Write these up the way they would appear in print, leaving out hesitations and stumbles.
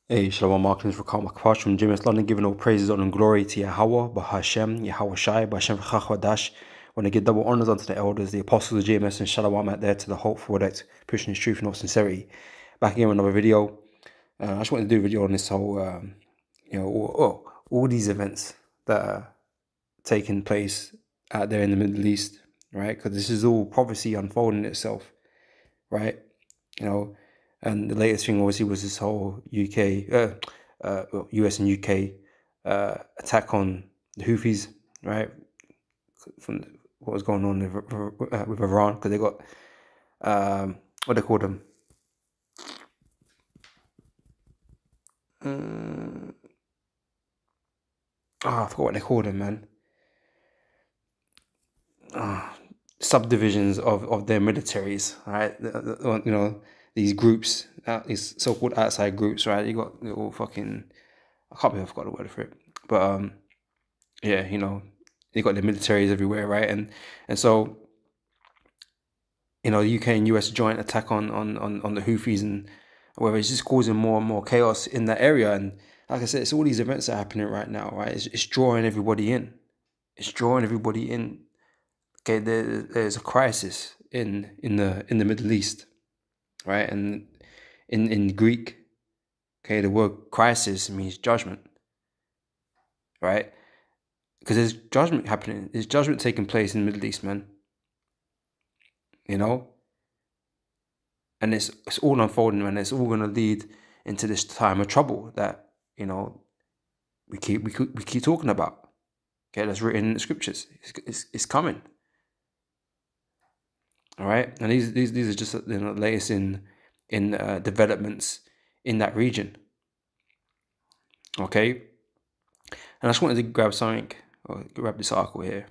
Hey, Shalom Markins for Karma Kapash from James London, giving all praises, honor, and glory to Yahweh, Bahashem, Yahweh Shai, Bahashem Chachwadash. Want to give double honors unto the elders, the apostles of GMS, and Shalom out there to the hopeful that pushing his truth and all sincerity. Back again with another video. I just wanted to do a video on this whole, all these events that are taking place out there in the Middle East, right? Because this is all prophecy unfolding itself, right? And the latest thing obviously was this whole US and UK attack on the Houthis, right? From what was going on with Iran, because they got what they call them. I forgot what they called them, man. Subdivisions of their militaries, right? These groups, these so-called outside groups, right? You got little fucking, I can't believe I forgot the word for it, but yeah, they got their militaries everywhere, right? And so, the UK and US joint attack on the Houthis and whatever, it's just causing more and more chaos in that area. And like I said, it's all these events that are happening right now, right? It's drawing everybody in. It's drawing everybody in. Okay, there's a crisis in the Middle East, right? And in Greek, okay, the word crisis means judgment, right? Because there's judgment happening. There's judgment taking place in the Middle East, man. And it's all unfolding, man. It's all gonna lead into this time of trouble that we keep talking about. Okay, that's written in the scriptures. It's coming. All right, and these are just latest in developments in that region. Okay, and I just wanted to grab something, or grab this article here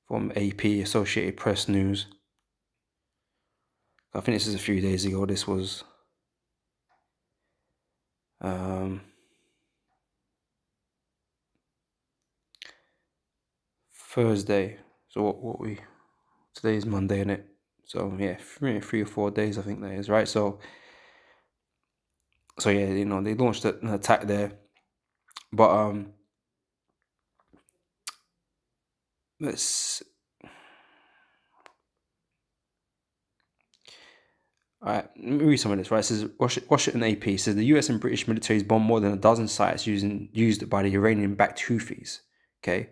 from AP, Associated Press News. I think this is a few days ago. This was Thursday. So today is Monday, isn't it? So yeah, 3 or 4 days I think that is, right? So yeah, they launched an attack there, but let's. All right, let me read some of this, right? It says, Washington AP says the US and British militaries bombed more than a dozen sites used by the Iranian-backed Houthis. Okay.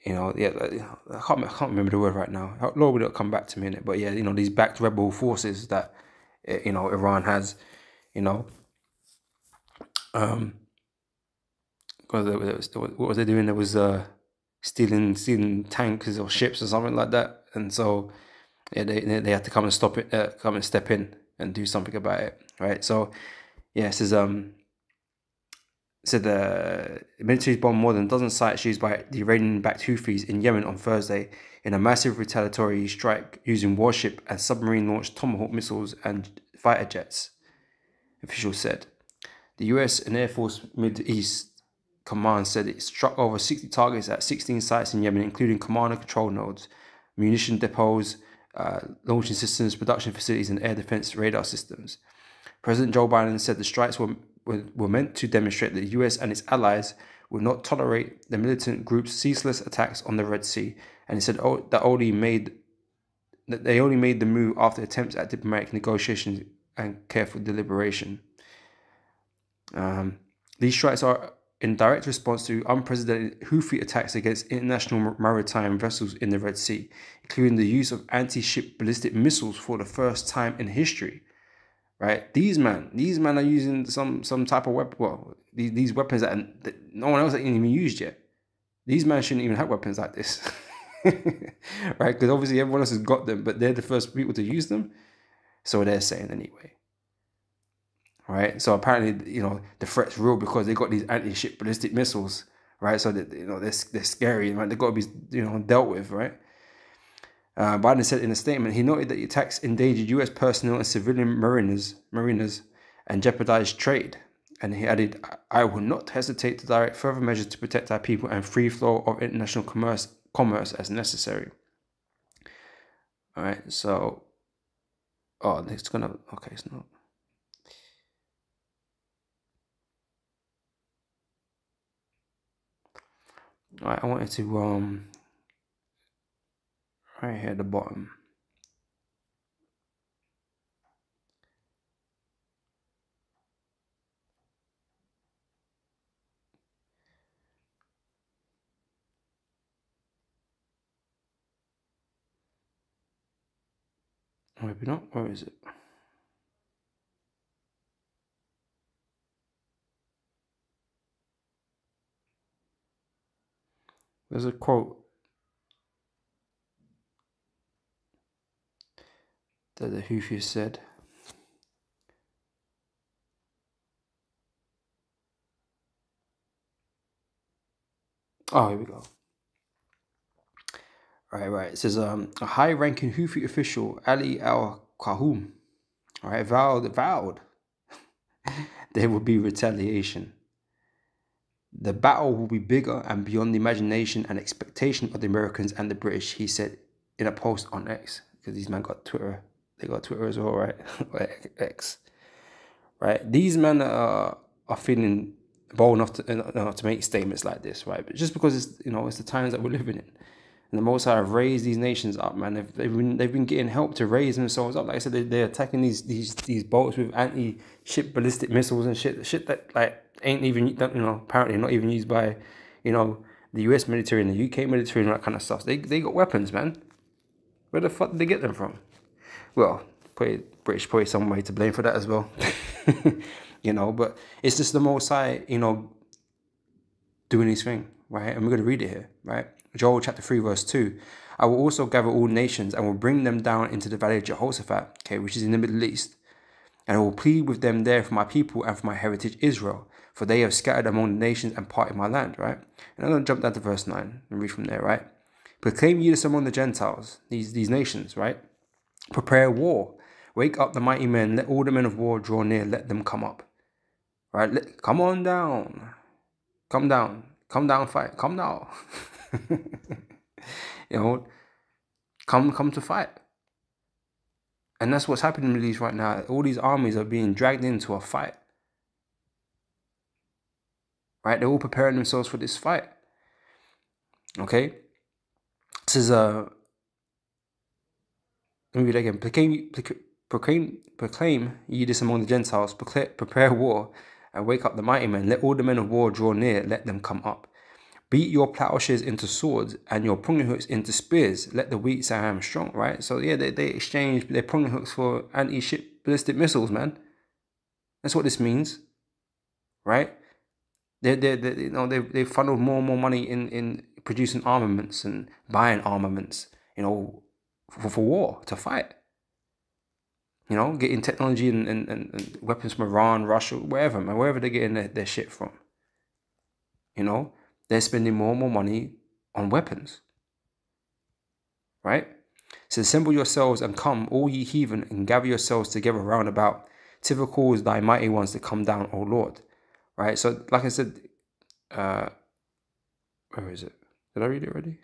Yeah, I can't remember the word right now. Lord will not come back to me in it, but yeah, these backed rebel forces that, Iran has, what was they doing? There was stealing tanks or ships or something like that, and so yeah, they had to come and stop it, come and step in and do something about it, right? So yeah, it says said the military bombed more than a dozen sites used by the Iranian-backed Houthis in Yemen on Thursday in a massive retaliatory strike using warship and submarine-launched Tomahawk missiles and fighter jets, officials said. The US and Air Force Middle East Command said it struck over 60 targets at 16 sites in Yemen, including command and control nodes, munition depots, launching systems, production facilities, and air defense radar systems. President Joe Biden said the strikes were meant to demonstrate that the US and its allies would not tolerate the militant group's ceaseless attacks on the Red Sea, and he said that they only made the move after attempts at diplomatic negotiations and careful deliberation. These strikes are in direct response to unprecedented Houthi attacks against international maritime vessels in the Red Sea, including the use of anti-ship ballistic missiles for the first time in history. Right, these men are using some type of weapon. Well, these weapons that no one else ain't even used yet. These men shouldn't even have weapons like this, right? Because obviously everyone else has got them, but they're the first people to use them. So they're saying anyway. Right. So apparently, the threat's real because they got these anti-ship ballistic missiles, right? So that they're scary, right? They've got to be dealt with, right? Biden said in a statement, he noted that the attacks endangered U.S. personnel and civilian mariners and jeopardized trade. And he added, I will not hesitate to direct further measures to protect our people and free flow of international commerce as necessary. All right, so, it's not. All right, I wanted to right here at the bottom. Maybe not. Where is it? There's a quote that the Houthis said. Oh, here we go. Right. It says a high-ranking Houthi official, Ali al-Qahum, vowed there will be retaliation. The battle will be bigger and beyond the imagination and expectation of the Americans and the British, he said in a post on X. Because these men got Twitter. They got Twitter as well, right? X. Right? These men are feeling bold enough to make statements like this, right? But just because it's, it's the times that we're living in. And the Most High have raised these nations up, man. They've been getting help to raise themselves up. Like I said, they're attacking these boats with anti-ship ballistic missiles and shit that like ain't even, apparently not even used by, the US military and the UK military and all that kind of stuff. They got weapons, man. Where the fuck did they get them from? Well, British probably some way to blame for that as well. But it's just the Most High, doing his thing, right? And we're going to read it here, right? Joel chapter 3 verse 2. I will also gather all nations and will bring them down into the valley of Jehoshaphat, okay, which is in the Middle East. And I will plead with them there for my people and for my heritage Israel, for they have scattered among the nations and parted my land, right? And I'm going to jump down to verse 9 and read from there, right? Proclaim ye this among the Gentiles, these nations, right? Prepare war. Wake up the mighty men. Let all the men of war draw near. Let them come up. Right? Come on down. Come down. Come down, fight. Come now. Come to fight. And that's what's happening in the Middle East right now. All these armies are being dragged into a fight. Right? They're all preparing themselves for this fight. Okay? This is let me read it again. Proclaim ye this among the Gentiles. Prepare war and wake up the mighty men. Let all the men of war draw near. Let them come up. Beat your plowshares into swords and your pruning hooks into spears. Let the weak say I am strong, right? So yeah, they exchange their pruning hooks for anti-ship ballistic missiles, man. That's what this means, right? They funneled more and more money in producing armaments and buying armaments, for war, to fight. Getting technology and weapons from Iran, Russia, wherever, man, wherever they're getting their shit from. They're spending more and more money on weapons. Right? So assemble yourselves and come, all ye heathen, and gather yourselves together round about. Thither cause thy mighty ones to come down, O Lord. Right? So, like I said, where is it? Did I read it already?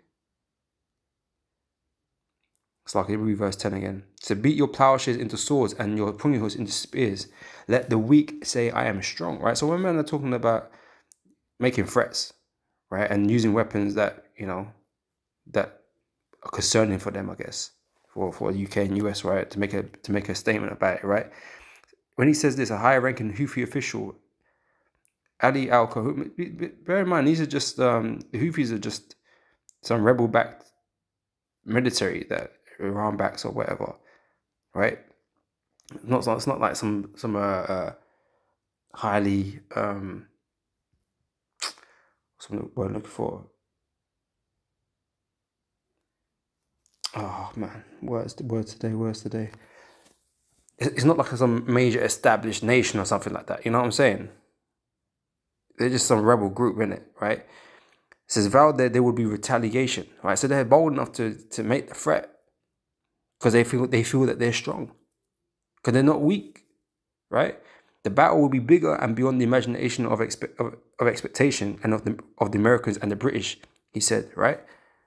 It's like read verse 10 again. So beat your plowshares into swords and your pruning hooks into spears. Let the weak say, I am strong. Right? So when men are talking about making threats, right, and using weapons that, that are concerning for them, I guess, for the UK and US, right, to make a statement about it, right? When he says this, a higher-ranking Houthi official, Ali al-Qahum, bear in mind, these are just, the Houthis are just some rebel-backed military that Iran backs or whatever, right? It's not like some highly, what's the word I'm looking for? Oh man, words today. It's not like some major established nation or something like that. You know what I'm saying? They're just some rebel group, in it, right? It says vowed that there would be retaliation, right? So they're bold enough to make the threat because they feel that they're strong, because they're not weak, right? The battle will be bigger and beyond the imagination of expectation and of the Americans and the British, he said, right?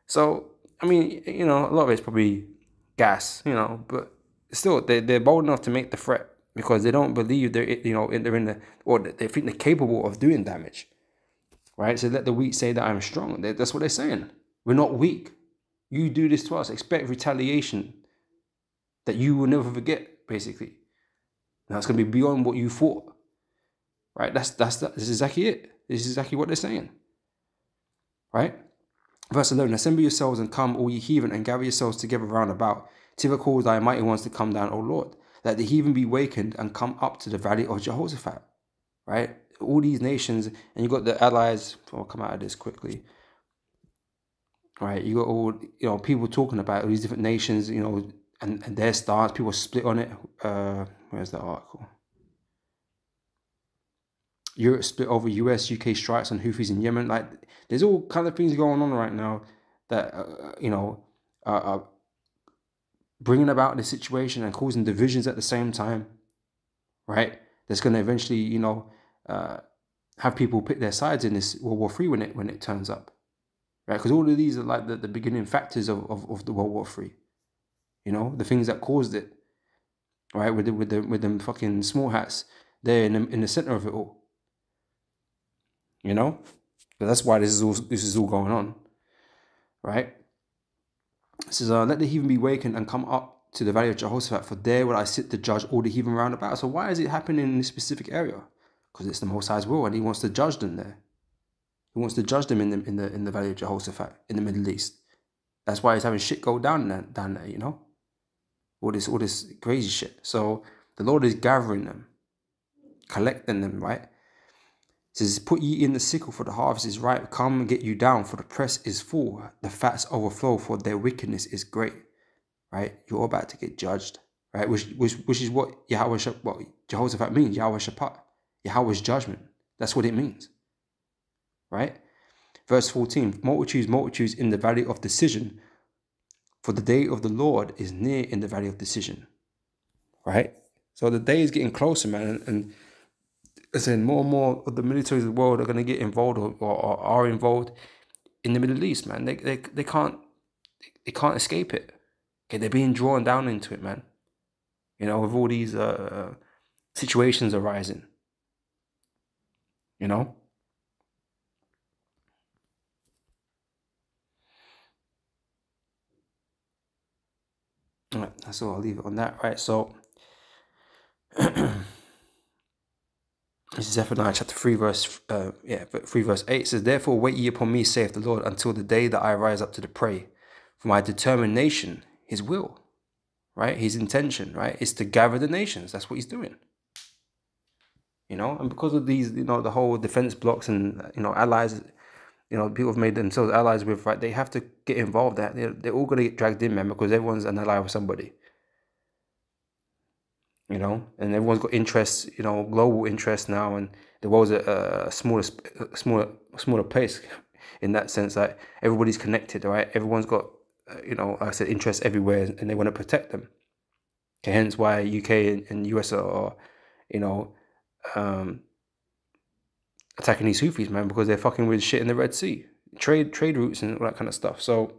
So I mean, a lot of it's probably gas, but still, they're bold enough to make the threat because they don't believe they're in or they think they're capable of doing damage. right? So let the weak say that I'm strong. That's what they're saying. We're not weak. You do this to us. Expect retaliation that you will never forget, basically. Now it's going to be beyond what you thought, right? This is exactly it. This is exactly what they're saying, right? Verse 11, assemble yourselves and come, all ye heathen, and gather yourselves together round about, till the cause thy mighty ones to come down, O Lord. Let the heathen be wakened and come up to the valley of Jehoshaphat, right? All these nations, and you got the allies. I'll come out of this quickly, right? You got all, people talking about all these different nations, and their stance. People split on it. Where's the article? Europe split over US, UK strikes on Houthis in Yemen. Like, there's all kind of things going on right now that, are bringing about this situation and causing divisions at the same time, right? That's going to eventually, have people pick their sides in this World War III when it turns up, right? Because all of these are like the beginning factors of the World War III, the things that caused it, right? With them fucking small hats there in the center of it all. But that's why this is all going on, right? It says, let the heathen be wakened and come up to the valley of Jehoshaphat, for there will I sit to judge all the heathen round about. So why is it happening in this specific area? Because it's the Most High's will, and He wants to judge them there. He wants to judge them in the valley of Jehoshaphat in the Middle East. That's why He's having shit go down there, all this crazy shit. So the Lord is gathering them, collecting them, right? It says, put ye in the sickle, for the harvest is ripe. Come and get you down, for the press is full. The fats overflow, for their wickedness is great. Right? You're about to get judged. Right? Which is what Jehoshaphat means. Yahweh Shaphat. Yahweh's judgment. That's what it means. Right? Verse 14. Multitudes in the valley of decision. For the day of the Lord is near in the valley of decision. Right? So the day is getting closer, man. And saying more and more of the militaries of the world are going to get involved or are involved in the Middle East, man. They can't escape it. Okay, they're being drawn down into it, man. With all these situations arising. Right, so I'll leave it on that, right? So this is Zephaniah chapter 3, verse 8. It says, therefore wait ye upon me, saith the Lord, until the day that I rise up to the prey. For my determination, His will, right? His intention, right, is to gather the nations. That's what He's doing. And because of these, the whole defense blocks and, allies, people have made themselves allies with, right? They have to get involved. They're all going to get dragged in, man, because everyone's an ally with somebody. And everyone's got interests, global interests now, and the world's a smaller place in that sense. That everybody's connected, right? Everyone's got, like I said, interests everywhere, and they want to protect them. Okay, hence why UK and US are, attacking these Houthis, man, because they're fucking with shit in the Red Sea, trade routes and all that kind of stuff. So,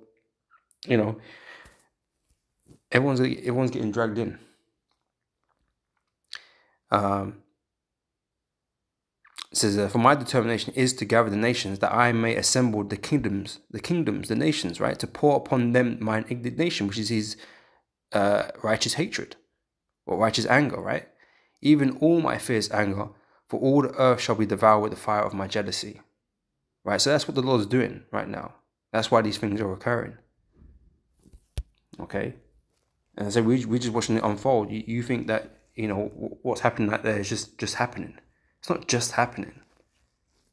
everyone's getting dragged in. It says, for my determination is to gather the nations, that I may assemble the kingdoms, the nations, right? To pour upon them mine indignation, which is His righteous hatred or righteous anger, right? Even all my fierce anger, for all the earth shall be devoured with the fire of my jealousy, right? So that's what the Lord's doing right now. That's why these things are occurring. Okay, and so we're just watching it unfold. You think that what's happening out there is just happening. It's not just happening.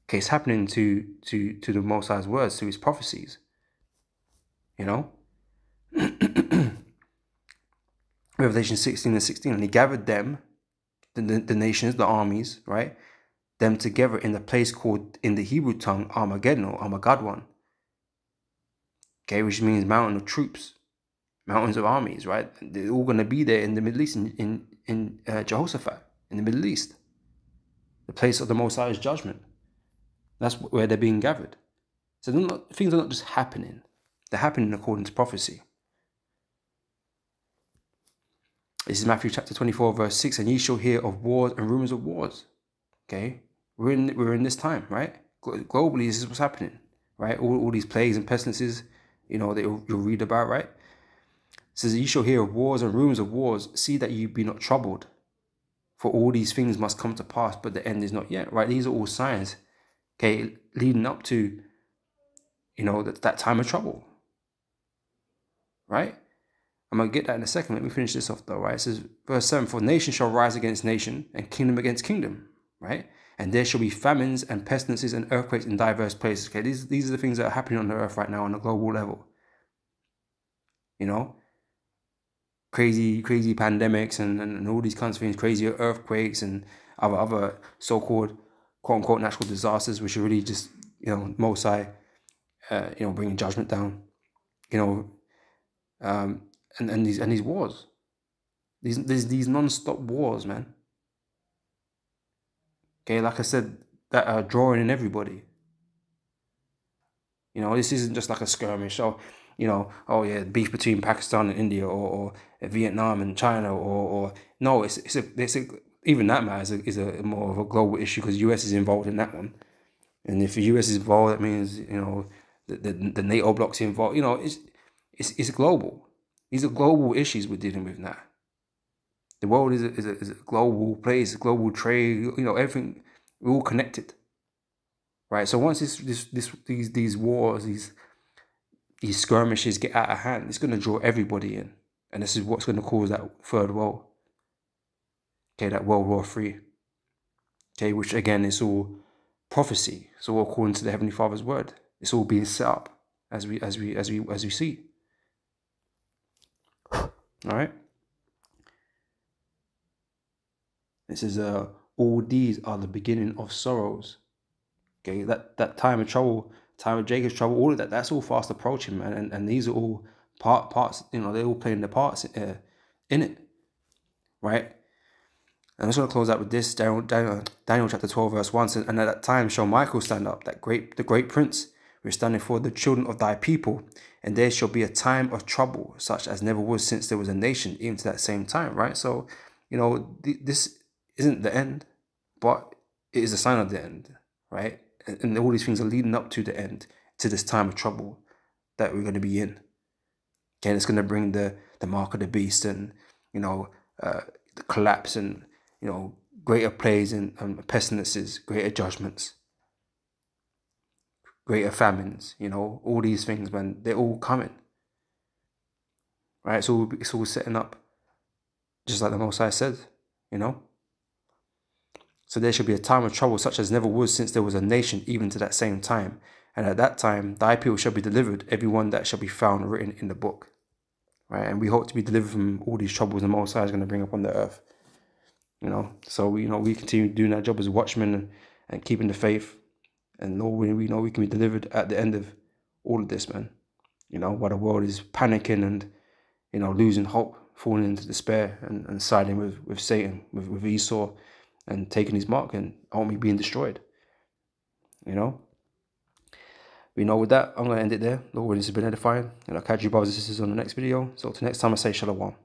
Okay, it's happening to the Most High's words, to His prophecies. Revelation 16:16, and He gathered them, the nations, the armies, right? Them together in the place called in the Hebrew tongue Armageddon or Armageddon. Okay, which means mountain of troops, mountains of armies, right? They're all going to be there in the Middle East, in Jehoshaphat, in the Middle East, the place of the Most High's judgment. That's where they're being gathered. So things are not just happening; they're happening according to prophecy. This is Matthew chapter 24, verse 6, and ye shall hear of wars and rumors of wars. Okay, we're in this time, right? Globally, this is what's happening, right? All these plagues and pestilences, that you'll read about, right? It says, you shall hear of wars and rumors of wars. See that you be not troubled. For all these things must come to pass, but the end is not yet, right? These are all signs, okay, leading up to, that time of trouble, right? I'm going to get that in a second. Let me finish this off though, right? It says, verse 7, for nation shall rise against nation and kingdom against kingdom, right? And there shall be famines and pestilences and earthquakes in diverse places. Okay, these are the things that are happening on the earth right now on a global level. Crazy pandemics and all these kinds of things, crazy earthquakes and other so-called quote-unquote natural disasters, which are really just, Most High, bringing judgment down, and these wars, these non-stop wars, man. Okay, like I said, that are drawing in everybody. This isn't just like a skirmish. Oh yeah, beef between Pakistan and India, or Vietnam and China, or no, it's even that matter is a more of a global issue because US is involved in that one. And if the US is involved, that means the NATO bloc's involved. It's global. These are global issues we're dealing with now. The world is a global place, global trade. Everything, we're all connected, right? So once these wars, these skirmishes get out of hand, it's going to draw everybody in, and this is what's going to cause that third world. Okay, that World War III. Okay, which again is all prophecy. It's all according to the Heavenly Father's word. It's all being set up as we see. All right. This is all these are the beginning of sorrows. Okay, that time of trouble, time of Jacob's trouble, all of that, that's all fast approaching, man. And these are all parts, they're all playing their parts in it, right? And I'm just going to close out with this, Daniel chapter 12, verse 1 says, and at that time shall Michael stand up, the great prince, who is standing for the children of thy people, and there shall be a time of trouble, such as never was since there was a nation, even to that same time, right? So, this isn't the end, but it is a sign of the end, right? And all these things are leading up to the end, to this time of trouble that we're going to be in. Okay, it's going to bring the mark of the beast and, the collapse and, greater plagues and pestilences, greater judgments, greater famines, all these things, man, they're all coming. Right? It's all setting up, just like the Most High said, So there shall be a time of trouble such as never was since there was a nation, even to that same time. And at that time, thy people shall be delivered, every one that shall be found written in the book. Right? And we hope to be delivered from all these troubles the Most High is going to bring upon the earth. So we continue doing our job as watchmen and keeping the faith. And Lord, we know we can be delivered at the end of all of this, man. While the world is panicking and, losing hope, falling into despair and siding with Satan, with Esau, and taking his mark and only being destroyed. With that, I'm going to end it there. Lord, this has been edifying. And I'll catch you brothers and sisters on the next video. So till next time, I say shalom.